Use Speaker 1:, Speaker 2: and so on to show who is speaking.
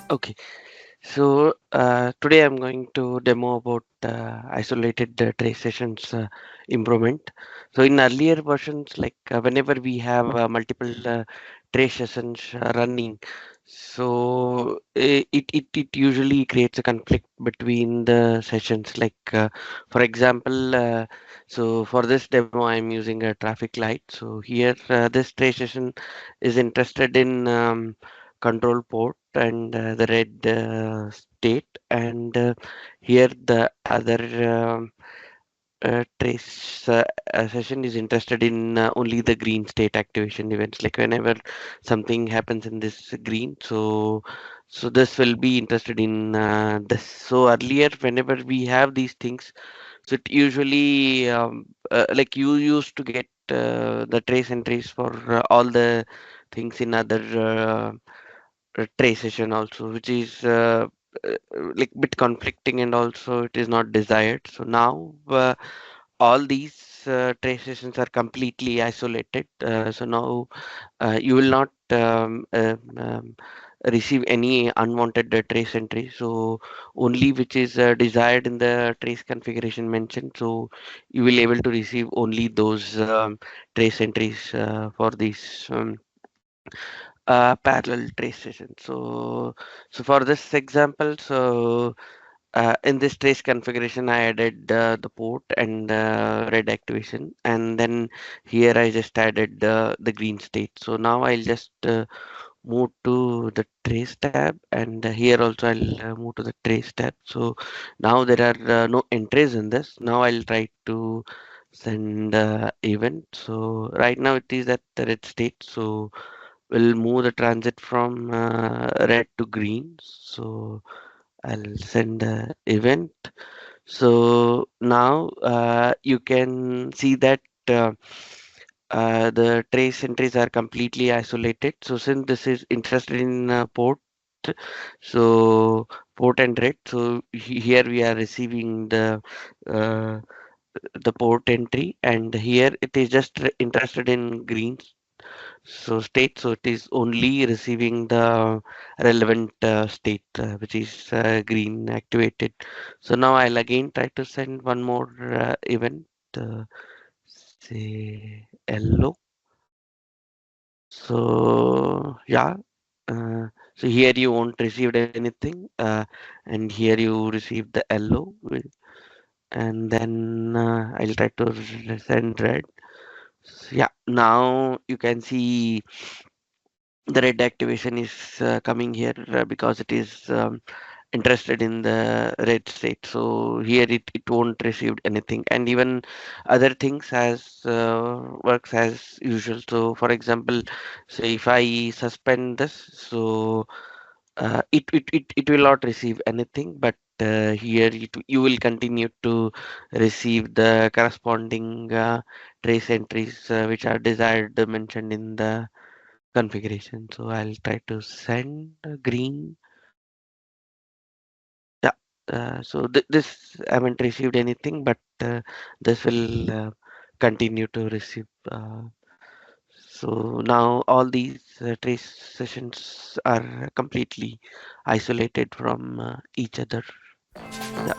Speaker 1: Okay, so today I'm going to demo about isolated trace sessions improvement. So in earlier versions, like whenever we have multiple trace sessions running, so it usually creates a conflict between the sessions. Like for example, so for this demo, I'm using a traffic light. So here, this trace session is interested in control port and the red state, and here the other trace session is interested in only the green state activation events, like whenever something happens in this green, so this will be interested in this. So earlier, whenever we have these things, so it usually like you used to get the trace entries for all the things in other trace session also, which is uh, like bit conflicting, and also it is not desired. So now all these trace sessions are completely isolated. So now you will not receive any unwanted trace entry. So only which is desired in the trace configuration mentioned. So you will able to receive only those trace entries for these parallel trace session. So for this example, so in this trace configuration, I added the port and red activation, and then here I just added the green state. So now I'll just move to the trace tab, and here also I'll move to the trace tab. So now there are no entries in this. Now I'll try to send event. So right now it is at the red state. So we'll move the transit from red to green. So I'll send the event. So now you can see that the trace entries are completely isolated. So since this is interested in port, so port and red. So here we are receiving uh, the port entry, and here it is just interested in green so state. So it is only receiving the relevant state, which is green activated. So now I'll again try to send one more event, say yellow. So yeah, so here you won't received anything, and here you received the yellow, and then I'll try to send red. So, yeah, now you can see the red activation is coming here because it is interested in the red state. So here it won't receive anything, and even other things as works as usual. So for example, say if I suspend this, so it will not receive anything, but here you will continue to receive the corresponding trace entries which are desired mentioned in the configuration. So I'll try to send green. Yeah. So this I haven't received anything, but this will continue to receive. So now all these trace sessions are completely isolated from each other. Yeah.